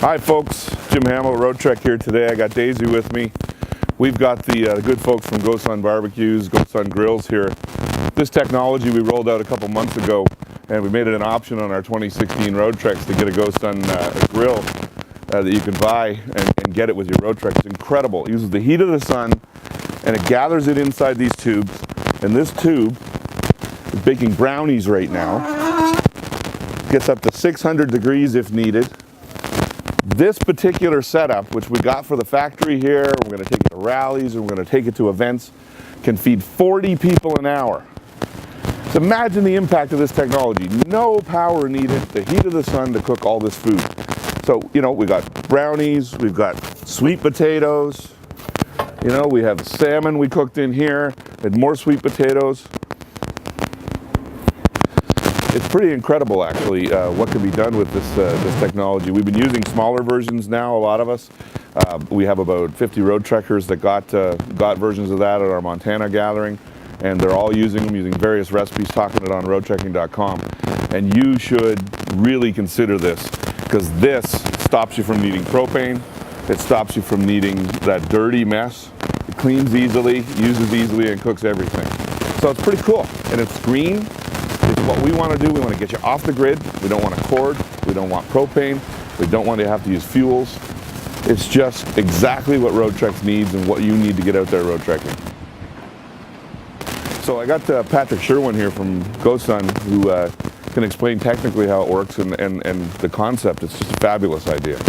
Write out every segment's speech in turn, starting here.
Hi folks, Jim Hamill, Roadtrek here today. I got Daisy with me. We've got the good folks from GoSun Barbecues, GoSun Grills here. This technology we rolled out a couple months ago, and we made it an option on our 2016 Roadtreks to get a GoSun grill that you can buy and get it with your Roadtrek. It's incredible. It uses the heat of the sun and it gathers it inside these tubes. And this tube is baking brownies right now. Gets up to 600 degrees if needed. This particular setup, which we got for the factory here, we're going to take it to rallies and we're going to take it to events, can feed 40 people an hour. So imagine the impact of this technology. No power needed, the heat of the sun to cook all this food. So, you know, we got brownies, we've got sweet potatoes, you know, we have salmon we cooked in here, and more sweet potatoes. It's pretty incredible, actually, what can be done with this technology. We've been using smaller versions now, a lot of us. We have about 50 Roadtrekkers that got versions of that at our Montana gathering, and they're all using them, using various recipes, talking it on roadtrekking.com. And you should really consider this, because this stops you from needing propane. It stops you from needing that dirty mess. It cleans easily, uses easily, and cooks everything. So it's pretty cool, and it's green. It's what we want to do. We want to get you off the grid. We don't want a cord. We don't want propane. We don't want to have to use fuels. It's just exactly what Roadtrek needs and what you need to get out there road trekking. So I got Patrick Sherwin here from GoSun, who can explain technically how it works and the concept. It's just a fabulous idea.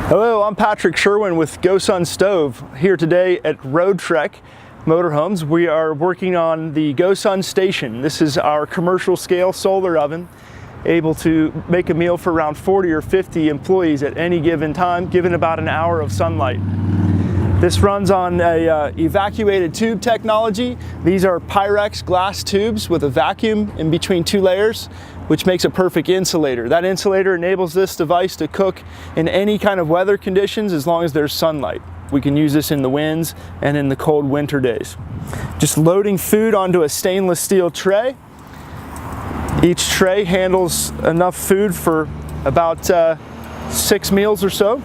Hello, I'm Patrick Sherwin with GoSun Stove, here today at Roadtrek Motorhomes. We are working on the GoSun Station. This is our commercial scale solar oven, able to make a meal for around 40 or 50 employees at any given time, given about an hour of sunlight. This runs on a evacuated tube technology. These are Pyrex glass tubes with a vacuum in between two layers, which makes a perfect insulator. That insulator enables this device to cook in any kind of weather conditions as long as there's sunlight. We can use this in the winds and in the cold winter days. Just loading food onto a stainless steel tray. Each tray handles enough food for about 6 meals or so.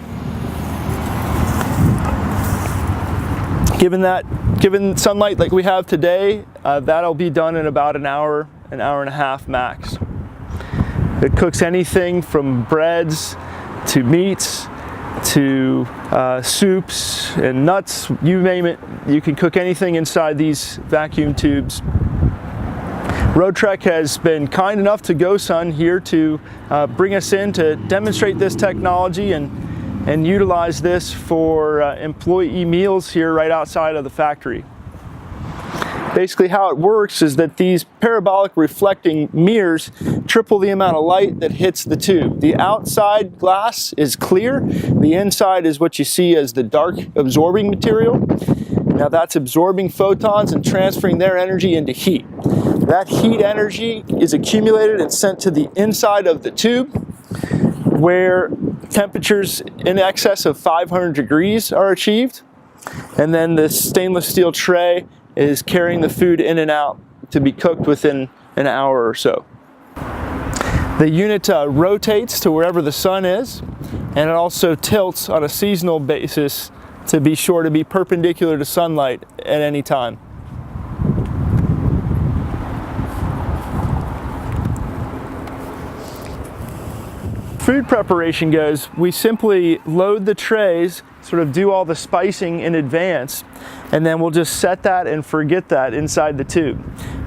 Given sunlight like we have today, that'll be done in about an hour and a half max. It cooks anything from breads to meats to soups and nuts, you name it. You can cook anything inside these vacuum tubes. Roadtrek has been kind enough to GoSun here to bring us in to demonstrate this technology and utilize this for employee meals here right outside of the factory. Basically how it works is that these parabolic reflecting mirrors triple the amount of light that hits the tube. The outside glass is clear, the inside is what you see as the dark absorbing material. Now that's absorbing photons and transferring their energy into heat. That heat energy is accumulated and sent to the inside of the tube, where temperatures in excess of 500 degrees are achieved. And then this stainless steel tray is carrying the food in and out to be cooked within an hour or so. The unit rotates to wherever the sun is, and it also tilts on a seasonal basis to be sure to be perpendicular to sunlight at any time. Food preparation goes, we simply load the trays, sort of do all the spicing in advance, and then we'll just set that and forget that inside the tube.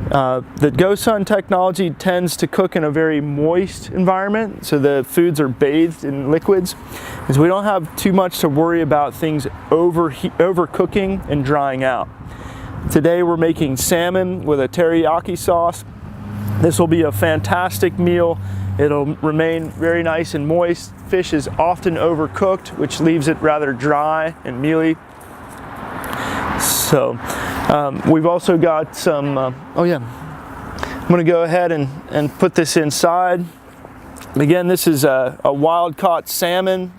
The GoSun technology tends to cook in a very moist environment, so the foods are bathed in liquids, because we don't have too much to worry about things overcooking and drying out. Today we're making salmon with a teriyaki sauce. This will be a fantastic meal. It'll remain very nice and moist. Fish is often overcooked, which leaves it rather dry and mealy. So we've also got some, oh yeah, I'm gonna go ahead and put this inside. Again, this is a wild caught salmon.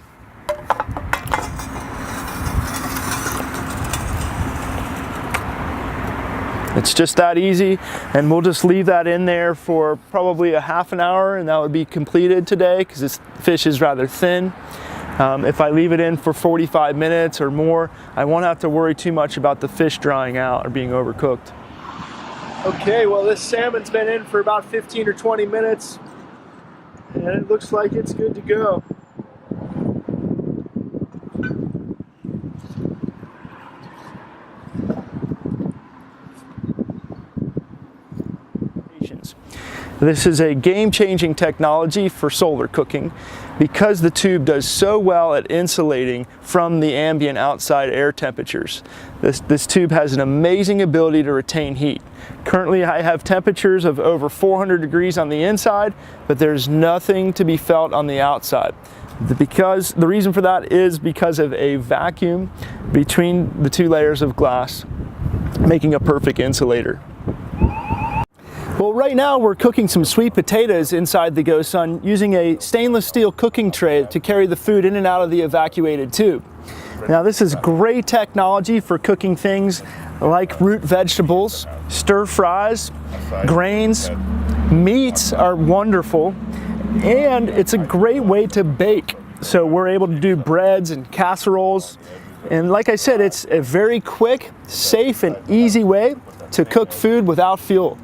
It's just that easy, and we'll just leave that in there for probably a half an hour, and that would be completed today because this fish is rather thin. If I leave it in for 45 minutes or more, I won't have to worry too much about the fish drying out or being overcooked. Okay, well, this salmon's been in for about 15 or 20 minutes, and it looks like it's good to go. This is a game-changing technology for solar cooking because the tube does so well at insulating from the ambient outside air temperatures. This tube has an amazing ability to retain heat. Currently I have temperatures of over 400 degrees on the inside, but there's nothing to be felt on the outside. The reason for that is because of a vacuum between the two layers of glass, making a perfect insulator. Well, right now we're cooking some sweet potatoes inside the GoSun using a stainless steel cooking tray to carry the food in and out of the evacuated tube. Now, this is great technology for cooking things like root vegetables, stir fries, grains. Meats are wonderful, and it's a great way to bake. So we're able to do breads and casseroles. And like I said, it's a very quick, safe, and easy way to cook food without fuel.